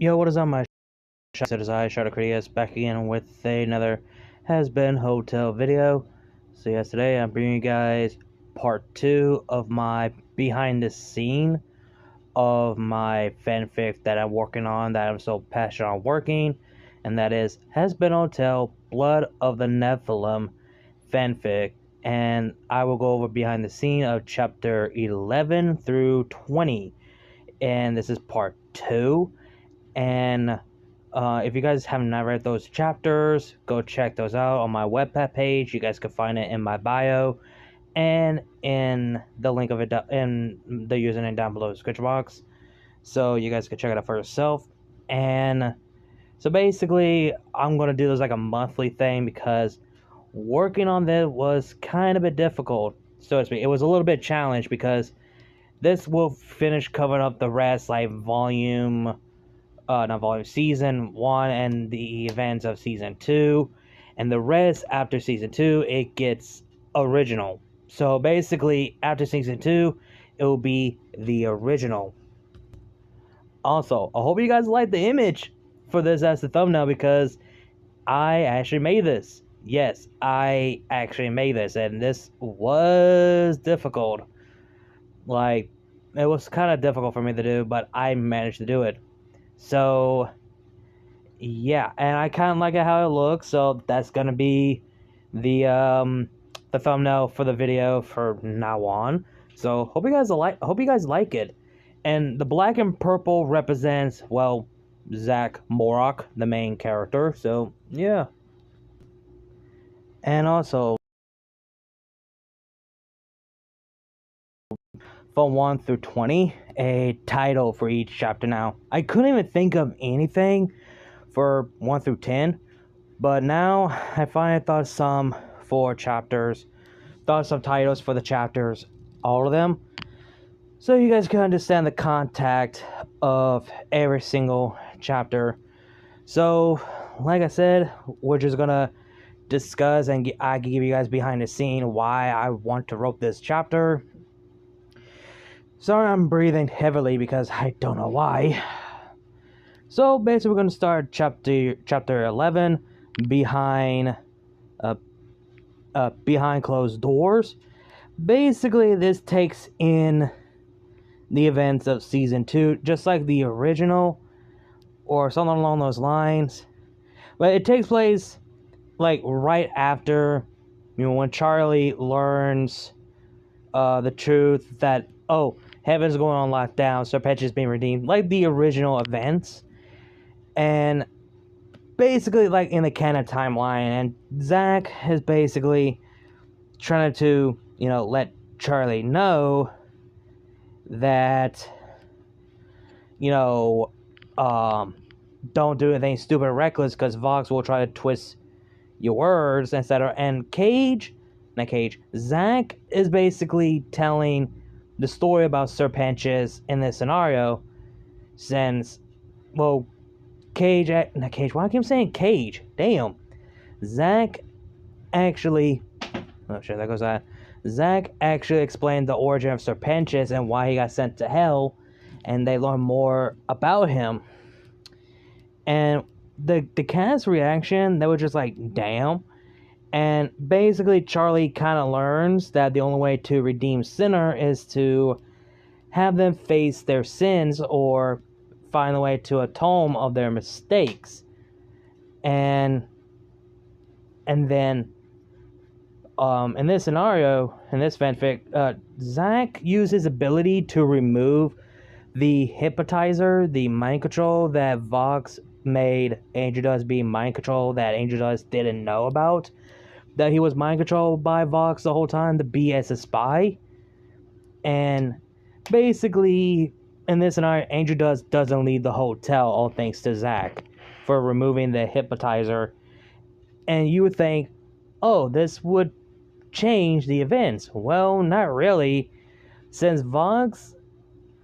Yo, what is on my show? It is I, Critias, back again with another Hazbin Hotel video. So yes, today I'm bringing you guys part 2 of my behind the scene of my fanfic that I'm working on, that I'm so passionate on working, and that is Hazbin Hotel Blood of the Nephalem fanfic. And I will go over behind the scene of chapter 11 through 20, and this is part 2. And if you guys have not read those chapters, go check those out on my Wattpad page. You guys can find it in my bio and in the link of it in the username down below the description box, so you guys can check it out for yourself. And so basically, I'm gonna do this like a monthly thing because working on this was kind of a bit difficult, so to speak. It was a little bit challenged because this will finish covering up the rest, like season 1 and the events of season 2, and the rest after season 2 it gets original. So basically after season 2 it will be the original. Also, I hope you guys like the image for this as the thumbnail, because I actually made this. Yes, I actually made this, and this was difficult. Like, it was kind of difficult for me to do, but I managed to do it. So, yeah, and I kind of like it how it looks, so that's gonna be the thumbnail for the video for now on. So hope you guys like it. And the black and purple represents, well, Zach Morok, the main character. So yeah, and also from 1 through 20, a title for each chapter. Now, I couldn't even think of anything for 1 through 10, but now I finally thought some for chapters, thought some titles for the chapters, all of them, so you guys can understand the context of every single chapter. So, like I said, we're just gonna discuss, and I can give you guys behind the scene why I want to write this chapter. Sorry, I'm breathing heavily because I don't know why. So basically, we're gonna start chapter 11, behind closed doors. Basically, this takes in the events of season 2, just like the original, or something along those lines. But it takes place like right after, when Charlie learns the truth that, oh, heaven's going on lockdown, Serpentine is being redeemed, like the original events. And basically, like in the canon timeline, and Zach is basically trying to, let Charlie know that, don't do anything stupid or reckless, because Vox will try to twist your words, etc. And Zach is basically telling the story about Serpentine in this scenario, since, well, why I keep saying Cage? Damn. Zach actually, Zach actually explained the origin of Serpentine and why he got sent to hell, and they learn more about him. And the cast reaction, they were just like, damn. And basically, Charlie kind of learns that the only way to redeem sinner is to have them face their sins, or find a way to atone of their mistakes. And then in this scenario, in this fanfic, Zach used his ability to remove the hypnotizer, the mind control that Vox made Angel Dust be mind control, that Angel Dust didn't know about, that he was mind controlled by Vox the whole time to be as a spy. And basically, in this scenario, Angel Dust doesn't leave the hotel, all thanks to Zach for removing the hypnotizer. And you would think, oh, this would change the events. Well, not really, since Vox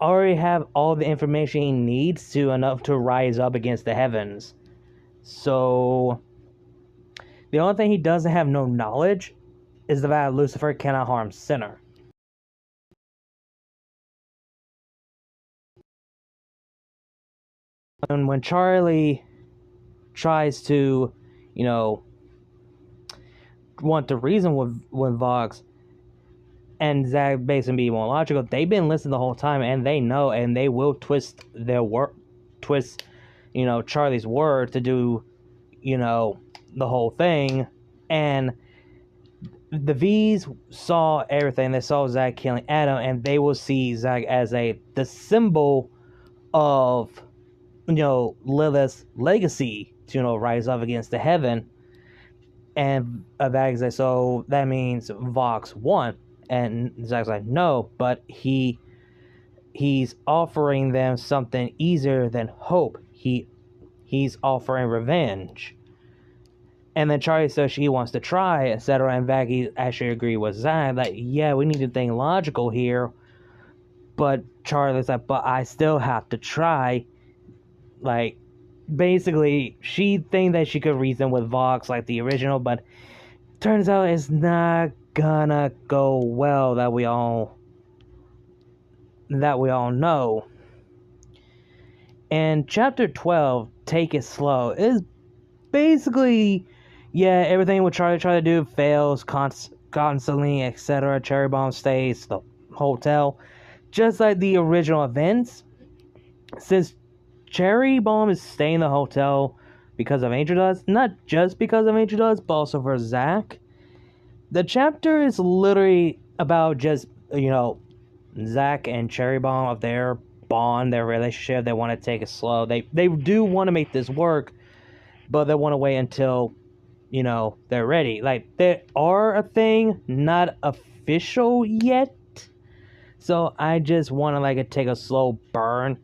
already have all the information he needs enough to rise up against the heavens. So the only thing he doesn't have no knowledge is the fact that Lucifer cannot harm sinner. And when Charlie tries to, you know, want to reason with Vox, and Zach basically be more logical, they've been listening the whole time, and they know, and they will twist Charlie's word to do, the whole thing. And the V's saw everything. They saw Zach killing Adam, and they will see Zach as the symbol of, Lilith's legacy to, rise up against the heaven. And Zach's like, so that means Vox won. And Zach's like, no, but he's offering them something easier than hope. He's offering revenge. And then Charlie says she wants to try, etc. And Vaggie actually agreed with Zach, like, yeah, we need to think logical here. But Charlie's like, but I still have to try. Like, basically, she thinks that she could reason with Vox like the original, but turns out it's not gonna go well, that we all know. And chapter 12, Take It Slow, is basically, yeah, everything what Charlie tried to do fails constantly, etc. Cherry Bomb stays the hotel, just like the original events. Since Cherry Bomb is staying in the hotel because of Angel Dust, not just because of Angel Dust, but also for Zach. The chapter is literally about just, Zach and Cherry Bomb, of their bond, their relationship. They want to take it slow. They do want to make this work, but they want to wait until, they're ready. Like, they are a thing, not official yet. So I just want to, take a slow burn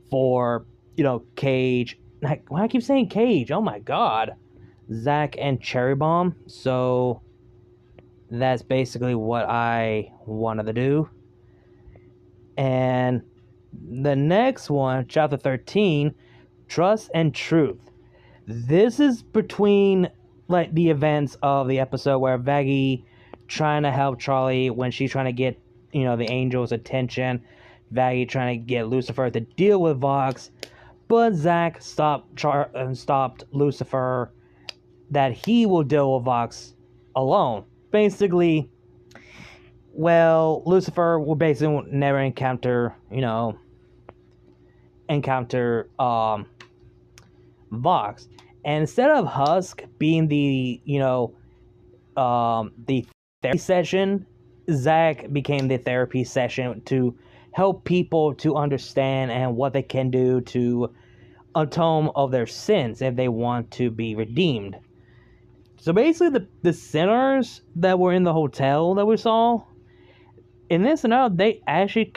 for, Cage. Like, why I keep saying Cage? Oh my god. Zach and Cherry Bomb. So that's basically what I wanted to do. And the next one, chapter 13, Trust and Truth. This is between, the events of the episode where Vaggie trying to help Charlie when she's trying to get, the angel's attention. Vaggie trying to get Lucifer to deal with Vox. But Zach stopped Lucifer, that he will deal with Vox alone. Basically, well, Lucifer will basically never encounter Vox. And instead of Husk being the therapy session, Zach became the therapy session to help people to understand and what they can do to atone of their sins if they want to be redeemed. So basically, the sinners that were in the hotel that we saw, in this scenario, they actually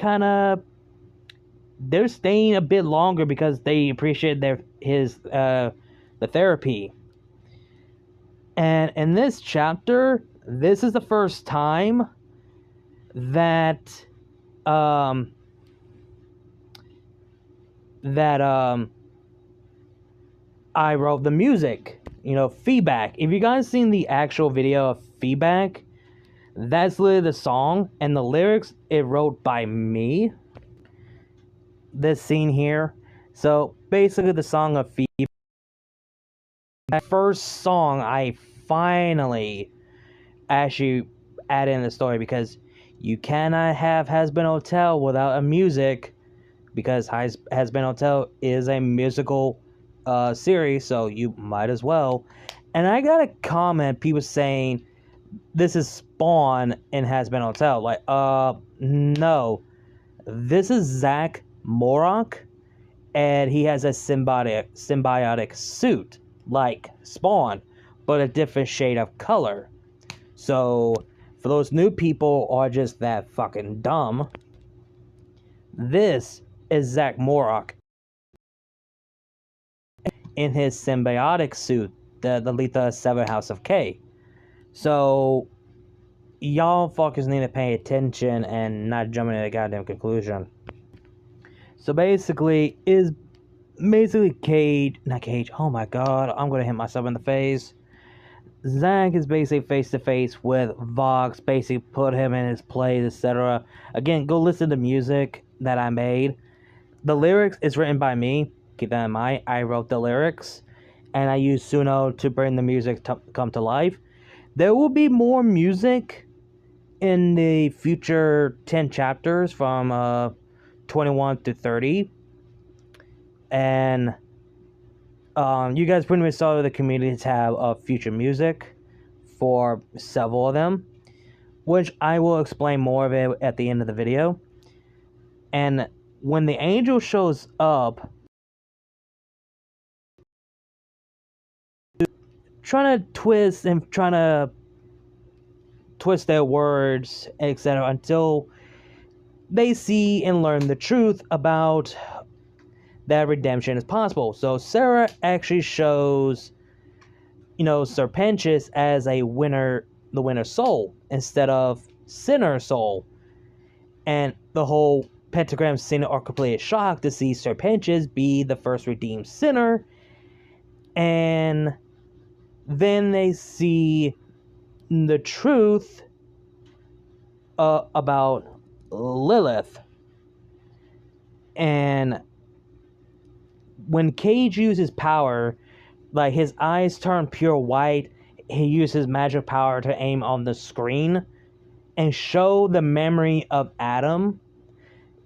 they're staying a bit longer because they appreciate the therapy. And in this chapter, this is the first time that I wrote the music, Feedback. If you guys seen the actual video of Feedback, that's literally the song, and the lyrics, it wrote by me. This scene here. So basically the song of Feedback, that first song I finally actually added in the story, because you cannot have Hazbin Hotel without a music, because Hazbin Hotel is a musical series, so you might as well. And I got a comment, people saying this is Spawn in Hazbin Hotel. Like, no. This is Zach Morok, and he has a symbiotic suit, like Spawn, but a different shade of color. So, for those new people who are just that fucking dumb, this is Zach Morok in his symbiotic suit, the Letha 7 House of K. So, y'all fuckers need to pay attention and not jumping to the goddamn conclusion. So basically, not Cage, oh my god, I'm gonna hit myself in the face. Zach is basically face to face with Vox, basically put him in his place, etc. Again, go listen to music that I made. The lyrics is written by me. keep that in mind. I wrote the lyrics, and I used Suno to bring the music to come to life. There will be more music in the future 10 chapters from 21 to 30. And you guys pretty much saw the community tab of future music for several of them, which I will explain more of it at the end of the video. And when the angel shows up, trying to twist their words, etc., until they see and learn the truth about that redemption is possible. So Sarah actually shows, Serpentius as a winner, the winner soul, instead of sinner soul. And the whole pentagram sinner are completely shocked to see Serpentius be the first redeemed sinner. And then they see the truth about Lilith. And when Cage uses power, like his eyes turn pure white, he uses magic power to aim on the screen and show the memory of Adam.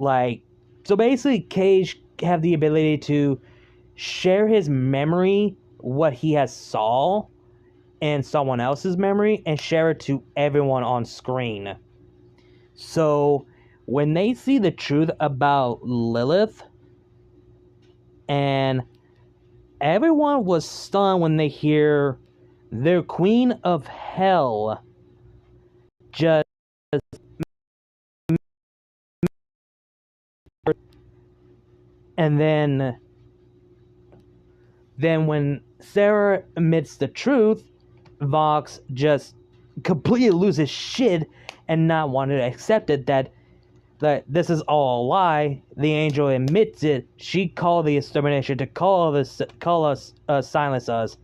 So basically Cage have the ability to share his memory, what he has saw in someone else's memory, and share it to everyone on screen. So when they see the truth about Lilith, and everyone was stunned when they hear their queen of hell just and then when Sarah admits the truth, Vox just completely loses shit and not wanting to accept it, that this is all a lie. The angel admits it. She called the extermination to silence us.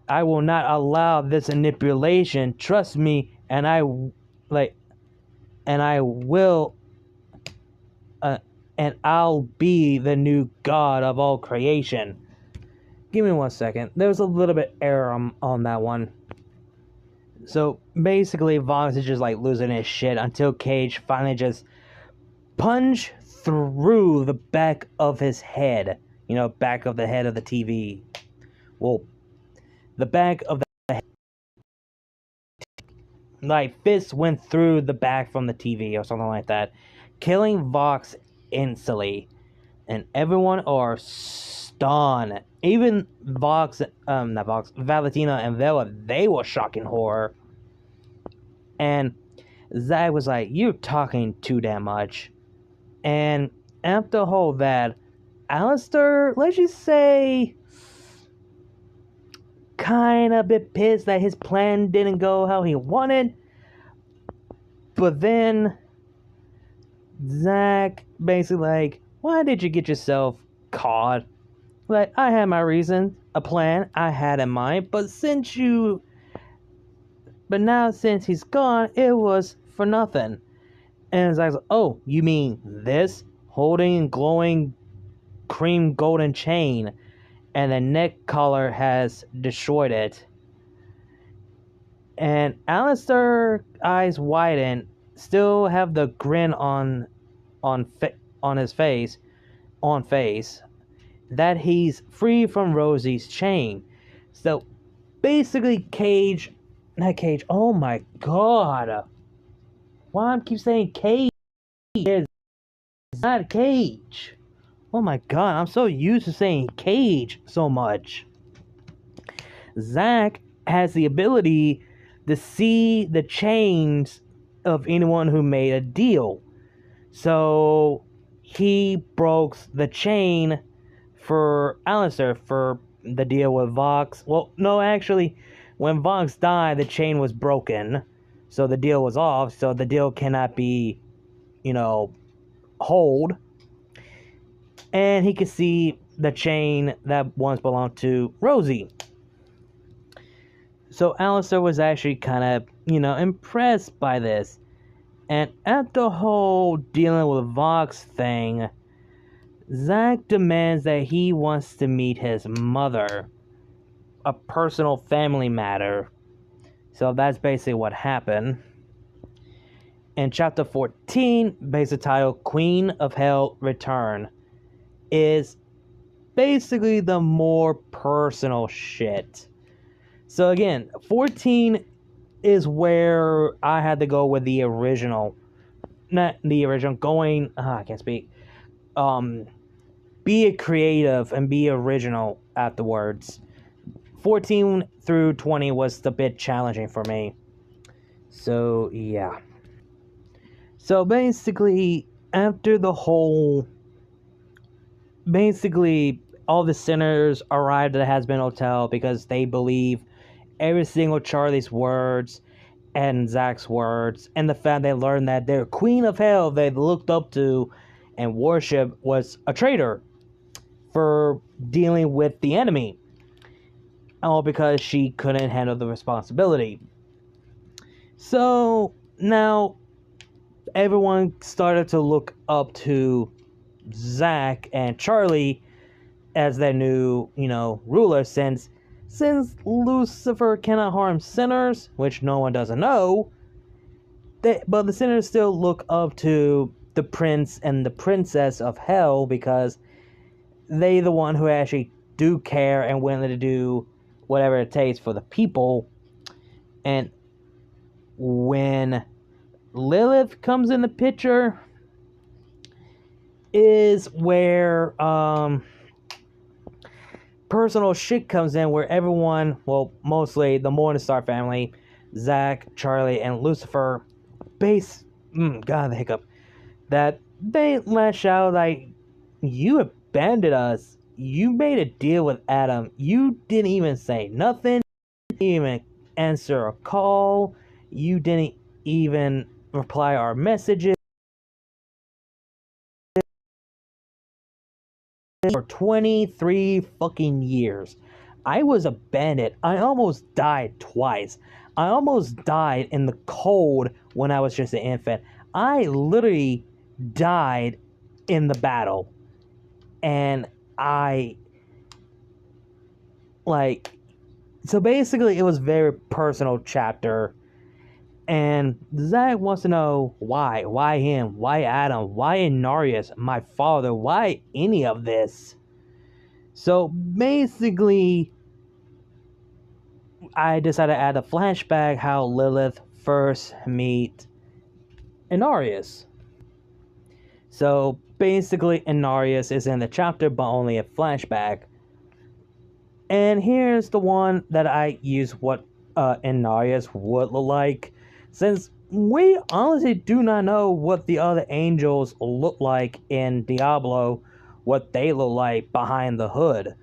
I will not allow this manipulation. Trust me, and I will, and I'll be the new god of all creation. Give me 1 second. There was a little bit error on that one. So basically, Vox is just losing his shit until Cage finally just punch through the back of his head. Back of the head of the TV. Well, the back of the head. Fist went through the back from the TV or something like that, killing Vox instantly. And everyone are stunned. Even Valentina and Vela, they were shocked in horror. And Zach was like, "You're talking too damn much." And after all that, Alistair, let's just say, kind of a bit pissed that his plan didn't go how he wanted. But then Zach basically why did you get yourself caught? I had my reason, a plan I had in mind, but now since he's gone, it was for nothing. And Zach's like, "Oh, you mean this? Holding glowing cream golden chain, and the neck collar has destroyed it." And Alistair's eyes widen, still have the grin on his face, that he's free from Rosie's chain. So basically, oh my god, why I keep saying Cage? It's not Cage. Oh my god, I'm so used to saying Cage so much. Zach has the ability to see the chains of anyone who made a deal. So he broke the chain for Alistair for the deal with Vox. Well, no, actually, when Vox died, the chain was broken. So the deal was off. So the deal cannot be, hold. And he could see the chain that once belonged to Rosie. So Alistair was actually kind of, impressed by this. And after the whole dealing with Vox thing, Zach demands that he wants to meet his mother, a personal family matter. So that's basically what happened. In chapter 14, basic title, Queen of Hell Return, is basically the more personal shit. So again, 14 is where I had to go with the original. Not the original, I can't speak. Be a creative and be original afterwards. 14 through 20 was a bit challenging for me. So, yeah. So, basically, after the whole... Basically, all the sinners arrived at the Hazbin Hotel because they believe every single Charlie's words and Zach's words, and the fact they learned that their Queen of Hell they looked up to and worship was a traitor for dealing with the enemy. All because she couldn't handle the responsibility. So now everyone started to look up to Zach and Charlie as their new, ruler since Lucifer cannot harm sinners, which no one doesn't know. But the sinners still look up to the prince and the princess of hell because they the one who actually do care and willing to do whatever it takes for the people. And when Lilith comes in the picture is where personal shit comes in, where everyone, well, mostly the Morningstar family, Zach, Charlie, and Lucifer, God, the hiccup, that they lash out like, you abandoned us. You made a deal with Adam. You didn't even say nothing. You didn't even answer a call. You didn't even reply our messages. For 23 fucking years. I was abandoned. I almost died twice. I almost died in the cold when I was just an infant. I literally died in the battle. And so basically it was a very personal chapter. And Zach wants to know why. Why him? Why Adam? Why Inarius? My father? Why any of this? So basically, I decided to add a flashback how Lilith first meet Inarius. So basically, Inarius is in the chapter, but only a flashback. And here's the one that I use what Inarius would look like. Since we honestly do not know what the other angels look like in Diablo, what they look like behind the hood.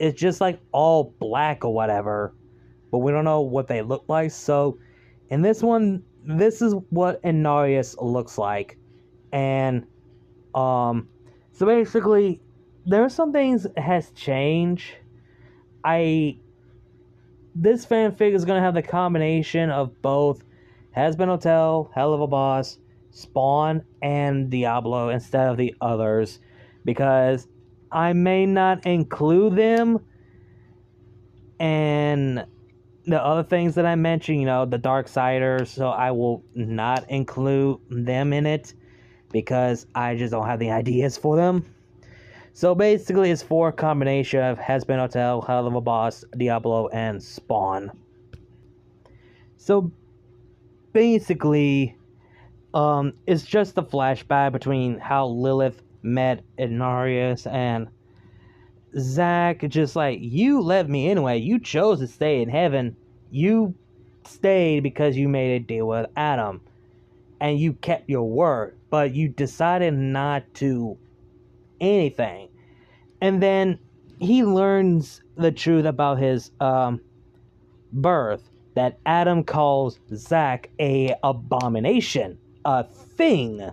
It's just like all black or whatever, but we don't know what they look like. So in this one, this is what Inarius looks like. And so basically, there are some things that has changed. This fanfic is going to have the combination of both Hazbin Hotel, Hell of a Boss, Spawn, and Diablo instead of the others, because I may not include them and the other things that I mentioned, the Darksiders, so I will not include them in it because I just don't have the ideas for them. So basically it's for a combination of Hazbin Hotel, Hell of a Boss, Diablo, and Spawn. So basically, it's just a flashback between how Lilith met Inarius and Zach. Just like, you left me anyway. You chose to stay in heaven. You stayed because you made a deal with Adam. And you kept your word. But you decided not to anything. And then he learns the truth about his birth. That Adam calls Zach a abomination, a thing,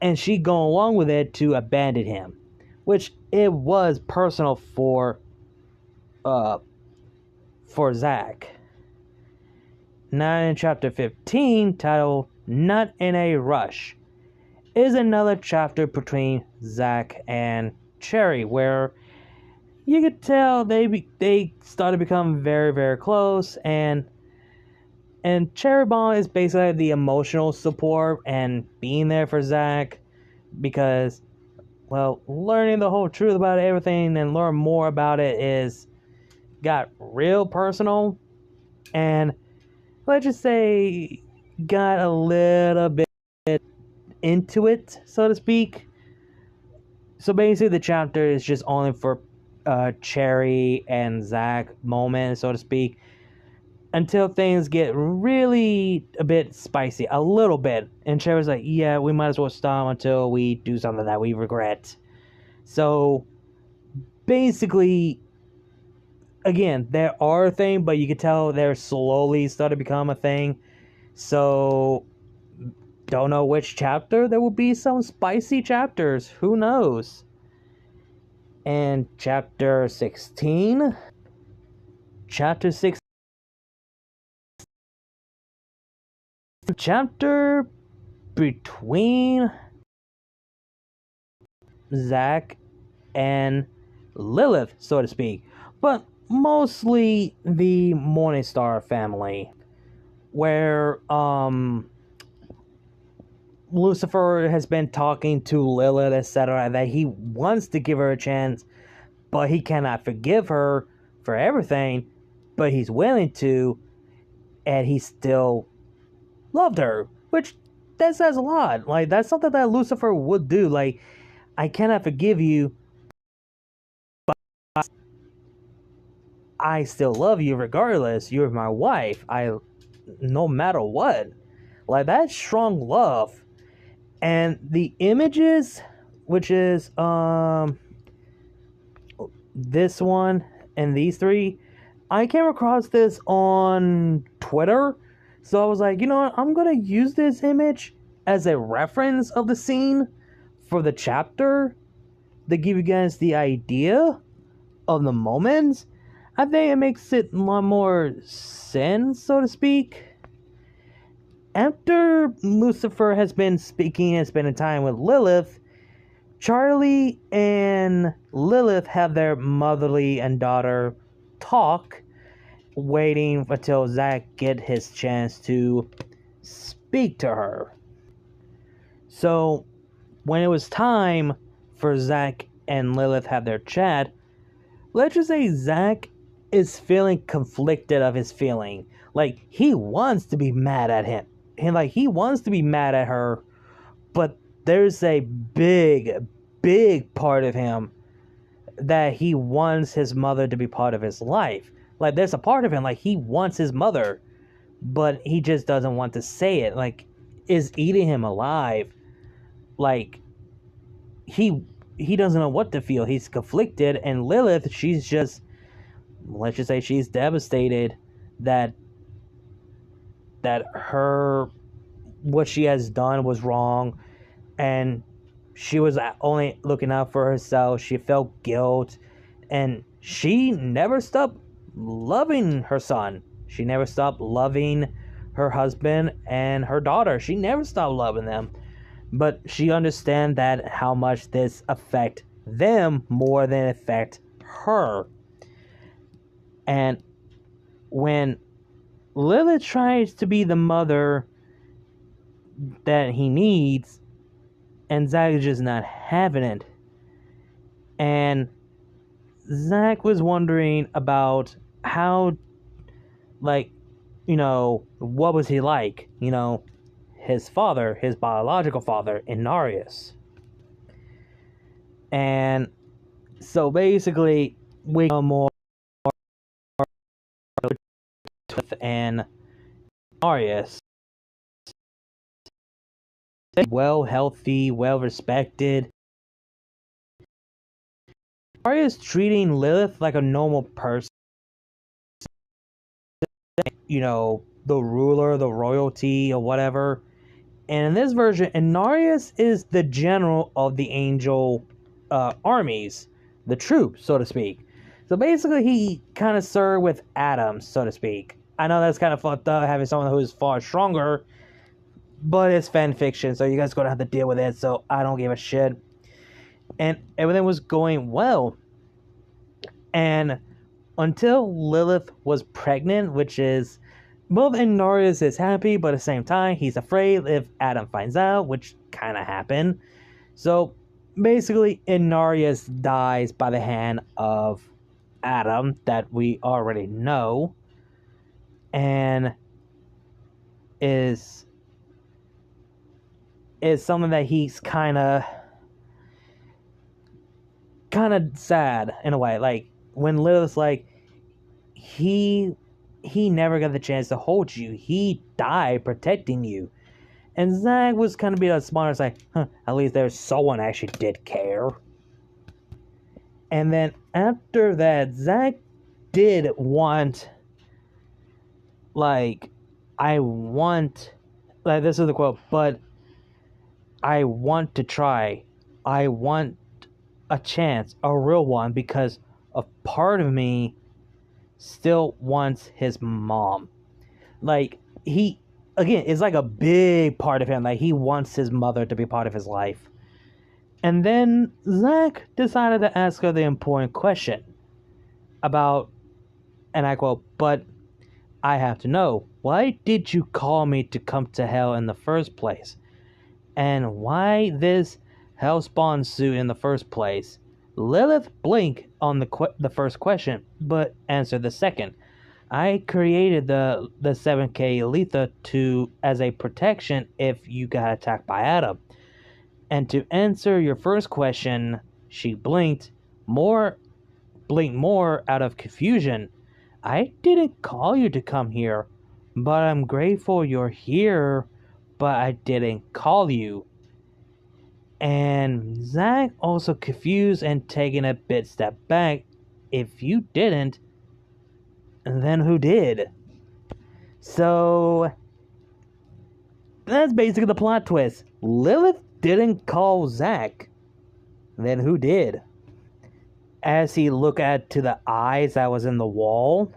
and she go along with it to abandon him, which it was personal for Zach. Now in chapter 15, titled "Not in a Rush," is another chapter between Zack and Cherry, where you could tell they started to become very, very close, and Cherry Bomb is basically the emotional support and being there for Zack, because, well, learning the whole truth about everything and learn more about it got real personal, and let's just say got a little bit into it, so to speak. So basically, the chapter is just only for Cherry and Zack moment, so to speak, until things get really a bit spicy, a little bit. And Cherry's like, yeah, we might as well stop until we do something that we regret. So basically, again, there are a thing, but you can tell they're slowly starting to become a thing. So don't know which chapter. There will be some spicy chapters. Who knows? And chapter 16. Chapter 16. Chapter between Zack and Lilith, so to speak. But mostly the Morningstar family. Where, Lucifer has been talking to Lilith, etc., that he wants to give her a chance, but he cannot forgive her for everything, but he's willing to, and he still loved her, which that says a lot. Like, that's something that Lucifer would do. Like, I cannot forgive you, but I still love you regardless. You're my wife. No matter what. Like, that's strong love. And the images, which is this one and these three, I came across this on Twitter. So I was like, you know what, I'm going to use this image as a reference of the scene for the chapter to give you guys the idea of the moments. I think it makes it a lot more sense, so to speak. After Lucifer has been speaking and spending time with Lilith, Charlie and Lilith have their motherly and daughter talk, waiting until Zack get his chance to speak to her. So, when it was time for Zack and Lilith have their chat, let's just say Zack is feeling conflicted of his feeling. Like, he wants to be mad at him. And like, he wants to be mad at her, but there's a big part of him that he wants his mother to be part of his life. Like, there's a part of him, like, he wants his mother, but he just doesn't want to say it. Like, it's eating him alive. Like, he doesn't know what to feel. He's conflicted, and Lilith, she's just, let's just say she's devastated that what she has done was wrong, and she was only looking out for herself. She felt guilt, and she never stopped loving her son. She never stopped loving her husband and her daughter. She never stopped loving them, but she understands that how much this affect them more than it affect her. And when Lilith tries to be the mother that he needs, and Zack is just not having it. And Zack was wondering about how, like, you know, what was he like? You know, his father, his biological father, Inarius. And so basically, we know more and Inarius. Well, healthy, well respected. Inarius treating Lilith like a normal person. You know, the ruler, the royalty, or whatever. And in this version, Inarius is the general of the angel armies, the troops, so to speak. So basically, he kind of served with Adam, so to speak. I know that's kind of fucked up, having someone who is far stronger but it's fan fiction, so you guys gonna have to deal with it. So I don't give a shit. And everything was going well, and until Lilith was pregnant, which is both Inarius is happy, but at the same time he's afraid if Adam finds out, which kind of happened. So basically, Inarius dies by the hand of Adam, that we already know, and is something that he's kind of sad in a way. Like when Lilith's like, he never got the chance to hold you. He died protecting you. And Zach was kind of being smart. It's like, at least there's someone actually did care. And then after that, Zach did want, like, this is the quote, but I want to try. I want a chance, a real one, because a part of me still wants his mom. Like, it's like a big part of him. Like, he wants his mother to be part of his life. And then Zach decided to ask her the important question about, and I quote, "But I have to know, why did you call me to come to hell in the first place? And why this hellspawn suit in the first place?" Lilith blinked on the first question, but answered the second. "I created the 7K Aletha as a protection if you got attacked by Adam. And to answer your first question," she blinked more out of confusion. "I didn't call you to come here, but I'm grateful you're here, but I didn't call you." And Zach, also confused and taking a bit step back, "If you didn't, then who did?" So that's basically the plot twist. Lilith didn't call Zach. Then who did? As he looked to the eyes that was in the wall,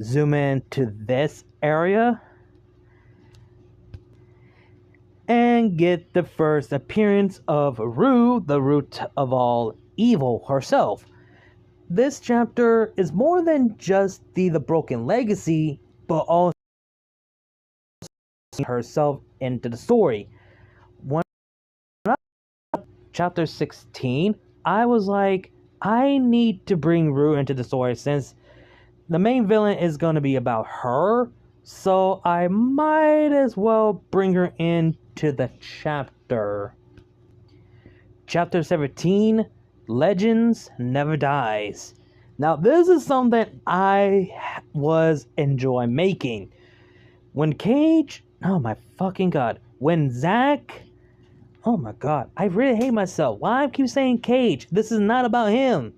zoom in to this area, and get the first appearance of Rue, the root of all evil herself. This chapter is more than just the broken legacy, but also herself into the story. When I was chapter 16, I was like, I need to bring Rue into the story since the main villain is going to be about her, so I might as well bring her into the chapter. Chapter 17, Legends Never Dies. Now, this is something I was enjoying making. When Cage, oh my fucking god, when Zach, oh my god, I really hate myself. Why I keep saying Cage? This is not about him.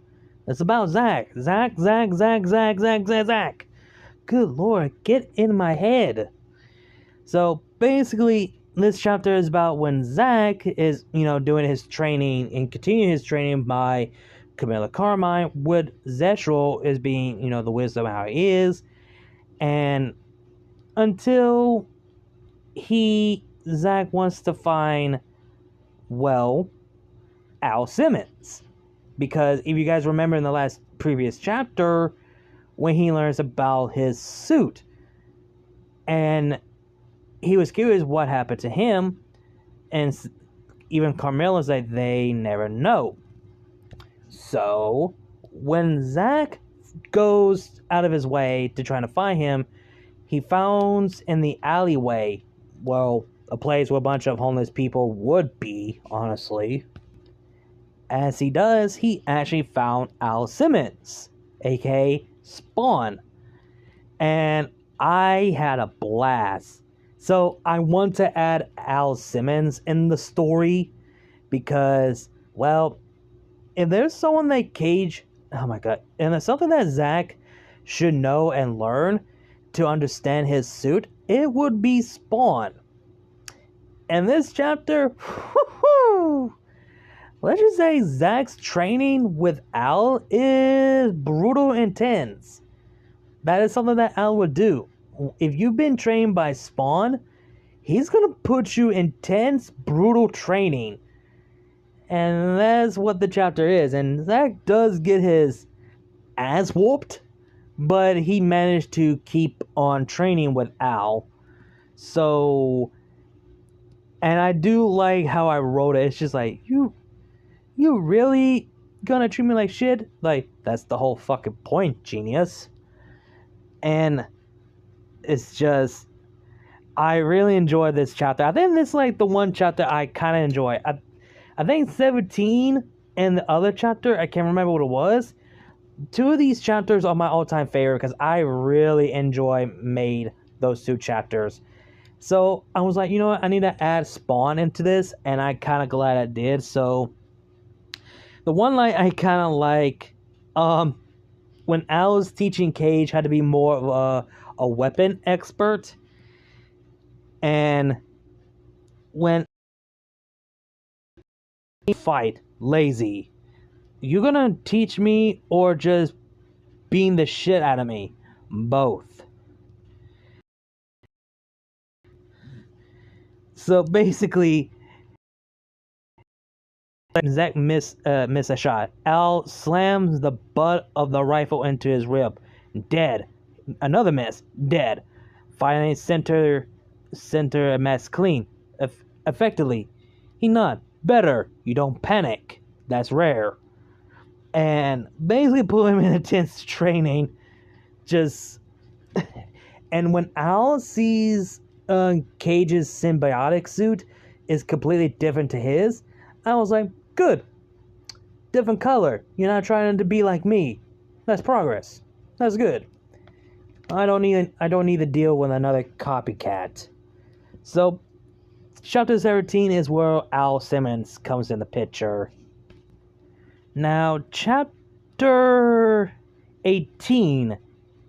It's about Zach. Zach. Good lord, get in my head. So basically, this chapter is about when Zach is, doing his training and continuing his training by Camilla Carmine, with Zeshral is being, the wisdom how he is, and until Zach wants to find, Al Simmons. Because if you guys remember in the previous chapter, when he learns about his suit, and he was curious what happened to him, and even Carmela's like, they never know. So, when Zach goes out of his way to try to find him, he finds in the alleyway, a place where a bunch of homeless people would be, honestly. As he does, he actually found Al Simmons, aka Spawn. And I had a blast. So I want to add Al Simmons in the story because, if there's someone that Cage, oh my god, and there's something that Zach should know and learn to understand his suit, it would be Spawn. And this chapter, let's just say Zach's training with Al is brutal intense. That is something that Al would do. If you've been trained by Spawn, he's gonna put you intense, brutal training. And that's what the chapter is. And Zack does get his ass whooped, but he managed to keep on training with Al. So, and I do like how I wrote it. It's just like, you really gonna treat me like shit? Like, that's the whole fucking point, genius. And it's just, I really enjoy this chapter. I think this is like the one chapter I kind of enjoy. I think 17 and the other chapter, I can't remember what it was. Two of these chapters are my all-time favorite because I really made those two chapters. So I was like, you know what, I need to add Spawn into this, and I kind of glad I did. So the one line I kind of like, when Al was teaching Cage how to be more of a weapon expert, and when he fight lazy, you gonna teach me or just being the shit out of me? Both. So basically, Zack miss a shot. Al slams the butt of the rifle into his rib. Dead. Another miss. Dead. Finally, center a mess clean. Effectively. He not. Better. You don't panic. That's rare. And basically put him in intense training. Just... And when Al sees Cage's symbiotic suit is completely different to his, I was like, good. Different color. You're not trying to be like me. That's progress. That's good. I don't need to deal with another copycat. So, chapter 17 is where Al Simmons comes in the picture. Now, chapter 18,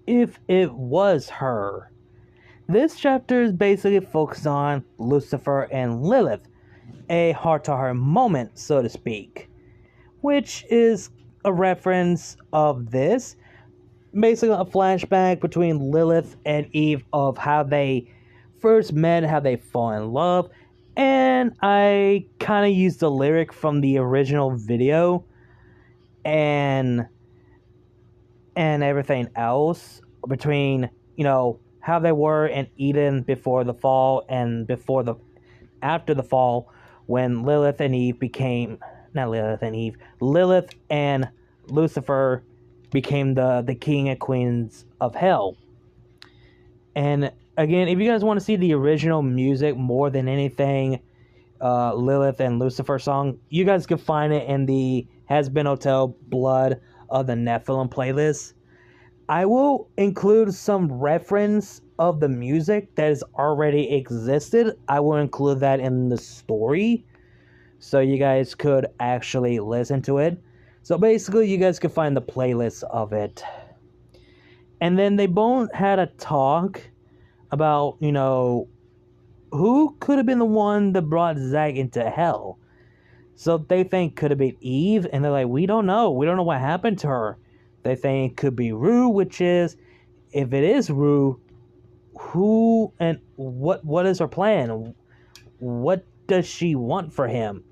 if it was her. This chapter is basically focused on Lucifer and Lilith, a heart-to-heart moment, so to speak, which is a reference of this, basically a flashback between Lilith and Eve of how they first met, how they fall in love, and I kind of used the lyric from the original video and everything else between, you know, how they were in Eden before the fall and after the fall, when Lilith and Lucifer became the king and queens of hell. And again, if you guys want to see the original music more than anything, Lilith and Lucifer song, you guys can find it in the Hazbin Hotel Blood of the Nephalem playlist. I will include some reference of the music that has already existed. I will include that in the story, so you guys could actually listen to it. So basically, you guys could find the playlist of it. And then they both had a talk about, you know, who could have been the one that brought Zack into hell. So they think could have been Eve, and they're like, we don't know. We don't know what happened to her. They think it could be RWBY, which is, if it is RWBY, who and what is her plan? What does she want for him?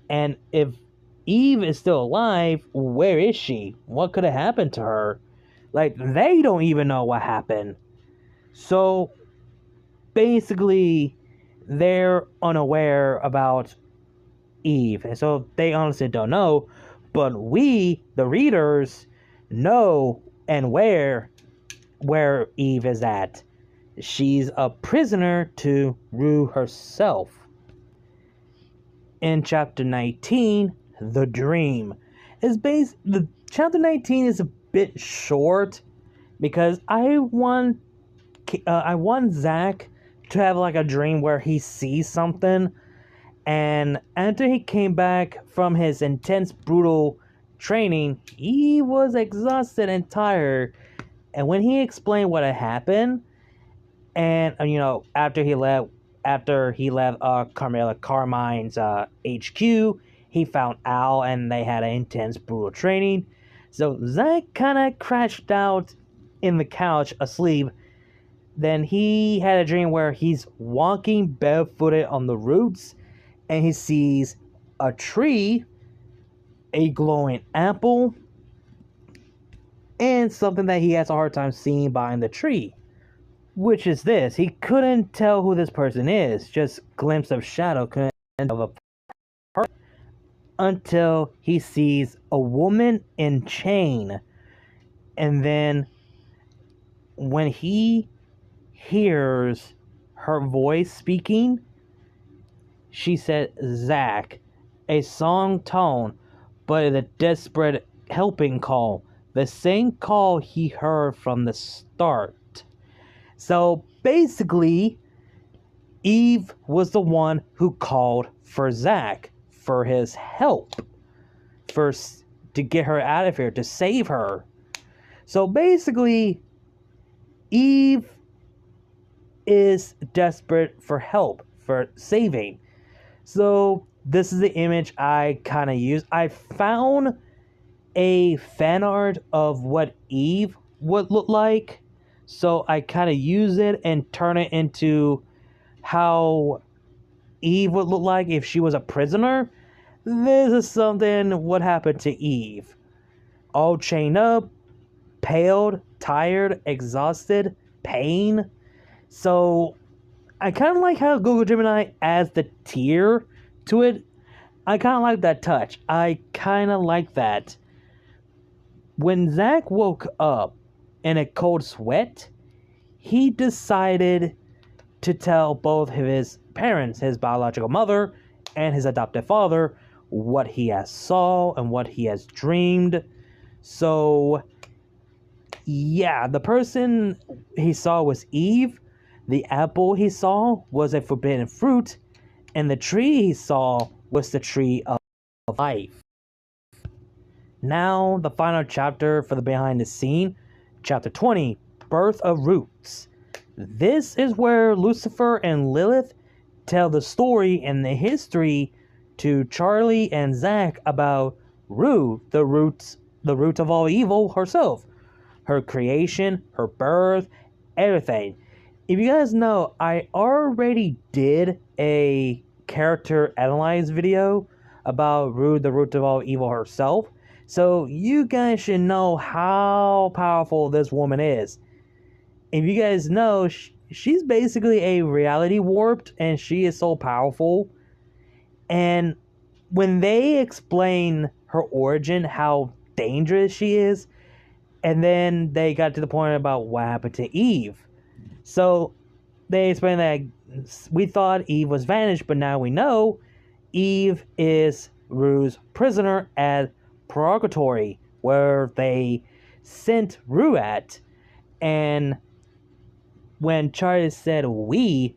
And if Eve is still alive, where is she? What could have happened to her? Like, they don't even know what happened. So, basically, they're unaware about Eve. And so, they honestly don't know. But we, the readers, know and where Eve is at. She's a prisoner to RWBY herself. In chapter 19, The Dream is chapter 19 is a bit short because I want Zack to have like a dream where he sees something, and after he came back from his intense, brutal training, he was exhausted and tired. And when he explained what had happened, and you know, after he left Carmela Carmine's HQ, he found Al, and they had an intense, brutal training. So Zack kind of crashed out in the couch asleep, then he had a dream where he's walking barefooted on the roots, and he sees a tree, a glowing apple, and something that he has a hard time seeing behind the tree. Which is this. He couldn't tell who this person is. Just glimpse of shadow, couldn't tell of a person, until he sees a woman in chain. And then when he hears her voice speaking, she said, "Zach," a song tone, but a desperate helping call. The same call he heard from the start. So basically, Eve was the one who called for Zach for his help, to get her out of here, to save her. So basically, Eve is desperate for help, for saving. So this is the image I kind of use. I found a fan art of what Eve would look like. So I kind of use it and turn it into how Eve would look like if she was a prisoner. This is something what happened to Eve. All chained up, paled, tired, exhausted, pain. So I kind of like how Google Gemini adds the tear to it. I kind of like that touch. I kind of like that. When Zach woke up in a cold sweat, he decided to tell both of his parents, his biological mother and his adoptive father, what he has saw and what he has dreamed. So, yeah, the person he saw was Eve. The apple he saw was a forbidden fruit. And the tree he saw was the tree of life. Now, the final chapter for the behind the scene. Chapter 20, Birth of Roots. This is where Lucifer and Lilith tell the story and the history to Charlie and Zach about Rue, the root of all evil herself. Her creation, her birth, everything. If you guys know, I already did a character analyze video about Rue, the root of all evil herself. So you guys should know how powerful this woman is. If you guys know, she's basically a reality warped, and she is so powerful. And when they explain her origin, how dangerous she is, and then they got to the point about what happened to Eve. So they explained that we thought Eve was vanished, but now we know Eve is Rue's prisoner at Purgatory, where they sent Rue at. And when Charlie said we,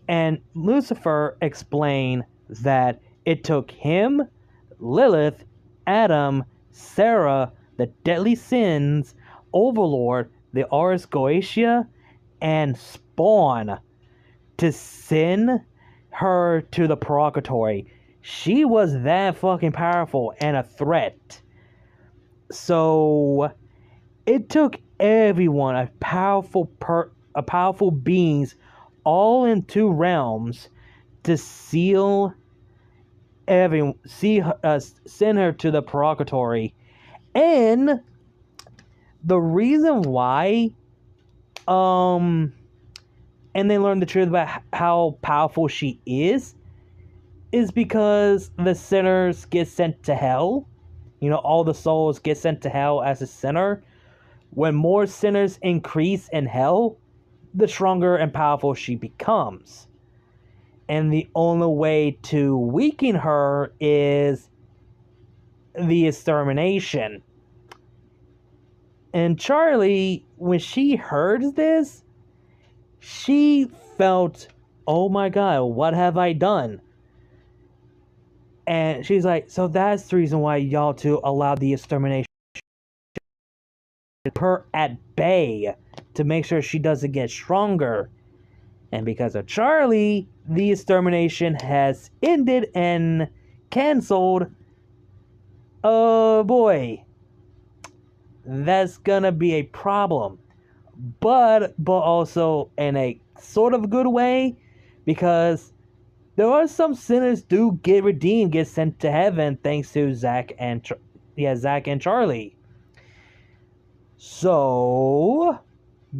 and Lucifer explained that it took him, Lilith, Adam, Sarah, the deadly sins, Overlord, the Ars Goetia, and Spawn to send her to the Purgatory. She was that fucking powerful and a threat. So it took everyone, a powerful beings, all in two realms, to send her to the Purgatory. And the reason why, and they learned the truth about how powerful she is because the sinners get sent to hell. You know, all the souls get sent to hell as a sinner. When more sinners increase in hell, the stronger and powerful she becomes. And the only way to weaken her is the extermination. And Charlie, when she heard this, she felt, oh my god, what have I done? And she's like, so that's the reason why y'all two allowed the extermination. Put her at bay to make sure she doesn't get stronger. And because of Charlie, the extermination has ended and cancelled. Oh boy. That's gonna be a problem. but also in a sort of good way, because there are some sinners do get redeemed, get sent to heaven thanks to Zach and Charlie. So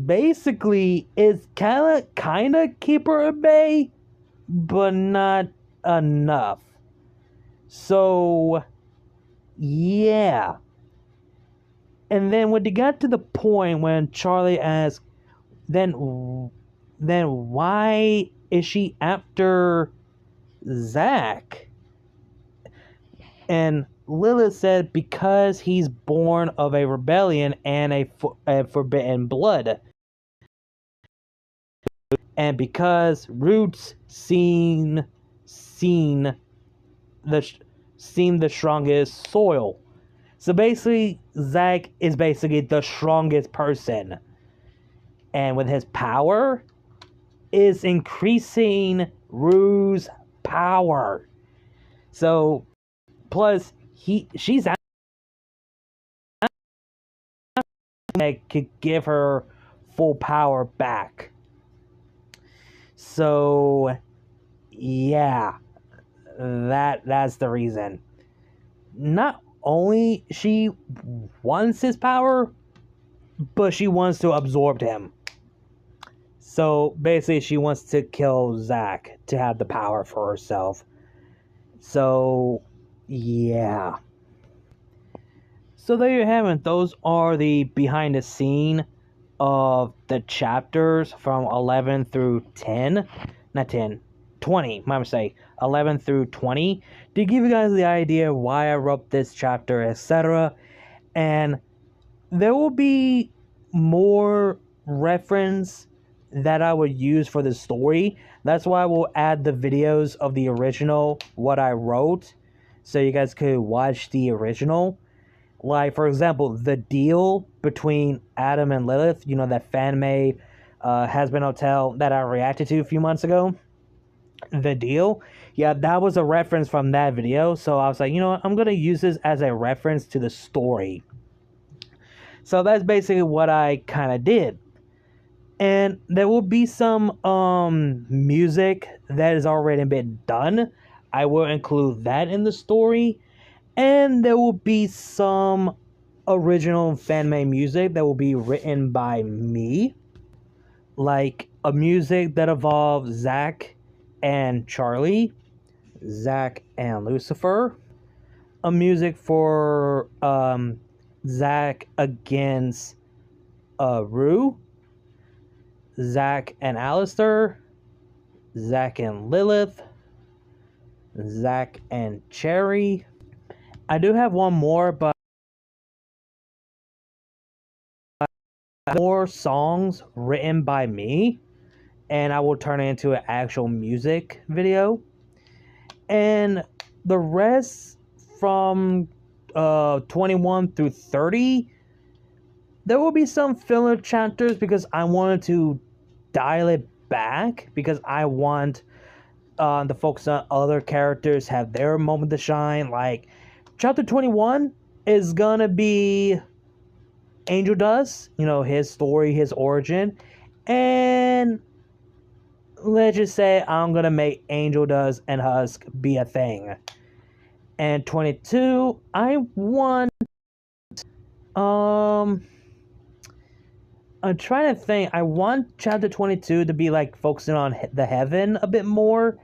basically, it's kind of keep her at bay, but not enough. So yeah. And then when they got to the point when Charlie asked, then why is she after Zach? And Lilith said, because he's born of a rebellion and a forbidden blood. And because roots seem the strongest soil. So basically, Zach is basically the strongest person. And with his power, is increasing Rue's power. So, plus, she's out that could give her full power back. So, yeah, that's the reason. Not only she wants his power, but she wants to absorb him. So basically, she wants to kill Zach to have the power for herself. So, yeah. So there you have it. Those are the behind the scene of the chapters from 11 through 10. Not 10, 20, my mistake. 11 through 20. To give you guys the idea why I wrote this chapter, etc. And there will be more reference that I would use for the story. That's why I will add the videos of the original, what I wrote, so you guys could watch the original. Like, for example, the deal between Adam and Lilith, you know, that fan-made Hazbin Hotel that I reacted to a few months ago. The deal, yeah, that was a reference from that video. So I was like, you know what, I'm going to use this as a reference to the story. So that's basically what I kind of did. And there will be some music that has already been done. I will include that in the story. And there will be some original fan-made music that will be written by me. Like a music that involves Zach and Charlie, Zach and Lucifer. A music for Zach against Rue, Zach and Alistair, Zach and Lilith, Zach and Cherry. I do have one more, but more songs written by me, and I will turn it into an actual music video. And the rest from 21 through 30, there will be some filler chapters because I wanted to dial it back, because I want the focus on other characters have their moment to shine. Like chapter 21 is gonna be Angel Dust, you know, his story, his origin, and let's just say I'm gonna make Angel Dust and Husk be a thing. And 22, I want I'm trying to think. I want chapter 22 to be like focusing on the heaven a bit more,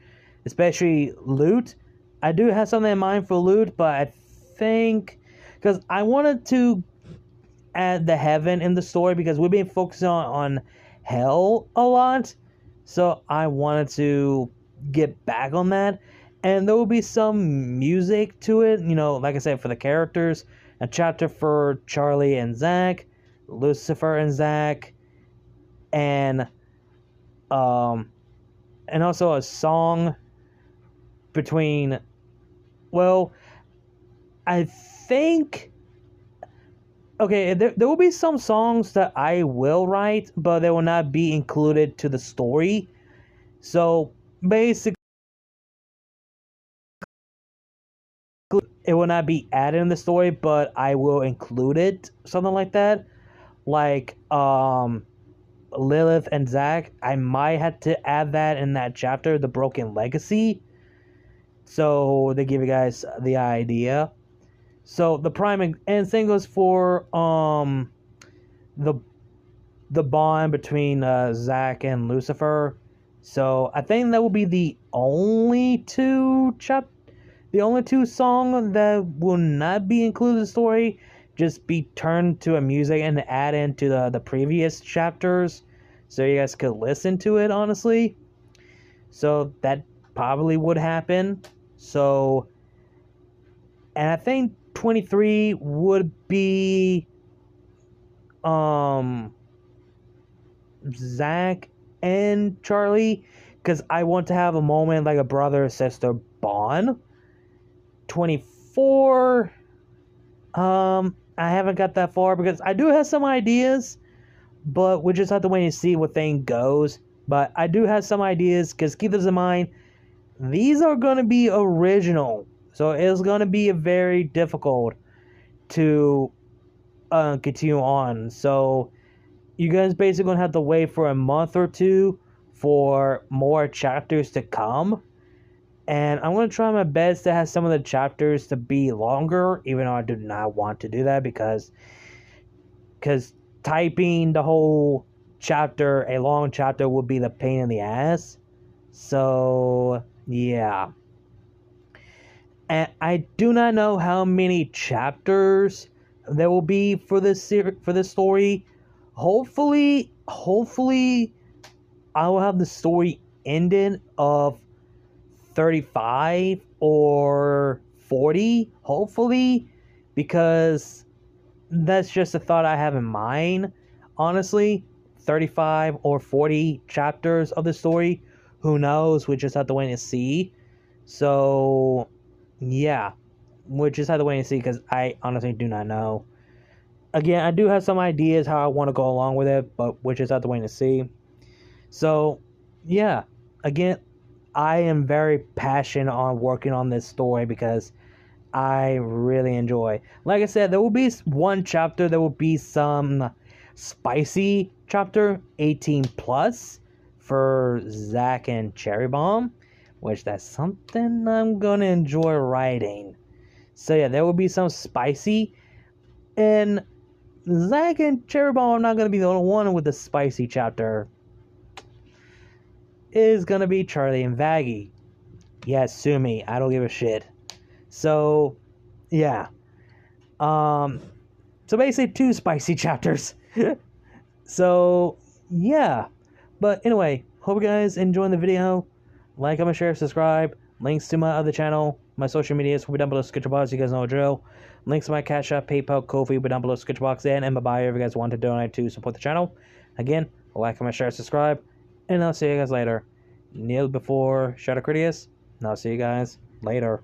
especially loot. I do have something in mind for loot, but I think because I wanted to add the heaven in the story, because we've been focusing on hell a lot, so I wanted to get back on that. And there will be some music to it, you know, like I said, for the characters. A chapter for Charlie and Zach, Lucifer and Zach, and also a song between, well, I think, okay, there will be some songs that I will write, but they will not be included to the story. So basically, it will not be added in the story, but I will include it, something like that. Like Lilith and Zack, I might have to add that in that chapter, the Broken Legacy. So they give you guys the idea. So the prime and thing goes for the bond between Zack and Lucifer. So I think that will be the only two song that will not be included in the story, just be turned to a music and add into the previous chapters, so you guys could listen to it, honestly. So that probably would happen. So, and I think 23 would be Zack and Charlie, because I want to have a moment like a brother-sister bond. 24, I haven't got that far because I do have some ideas, but we just have to wait and see what thing goes. But I do have some ideas, because keep this in mind, these are going to be original, so it's going to be very difficult to continue on. So you guys basically going to have to wait for a month or two for more chapters to come. And I'm going to try my best to have some of the chapters to be longer, even though I do not want to do that, because typing the whole chapter, a long chapter, would be the pain in the ass. So, yeah. And I do not know how many chapters there will be for this story. Hopefully, I will have the story ended of 35 or 40, hopefully, because that's just a thought I have in mind. Honestly, 35 or 40 chapters of the story, who knows? We just have to wait and see. So, yeah, we just have to wait and see, because I honestly do not know. Again, I do have some ideas how I want to go along with it, but we just have to wait and see. So, yeah, again, I am very passionate on working on this story because I really enjoy. Like I said, there will be one chapter, there will be some spicy chapter, 18 plus, for Zack and Cherry Bomb, which that's something I'm gonna enjoy writing. So yeah, there will be some spicy, and Zack and Cherry Bomb are not gonna be the only one with the spicy chapter. Is gonna be Charlie and Vaggie. Yeah, sue me. I don't give a shit. So, yeah. So basically 2 spicy chapters. So, yeah. But anyway, hope you guys enjoyed the video. Like, comment, share, subscribe. Links to my other channel, my social medias will be down below the description box. You guys know the drill. Links to my Cash App, PayPal, Ko-fi will be down below the description box, and in my bio if you guys want to donate to support the channel. Again, like, comment, share, subscribe. And I'll see you guys later. Kneel before Shadow Critias. And I'll see you guys later.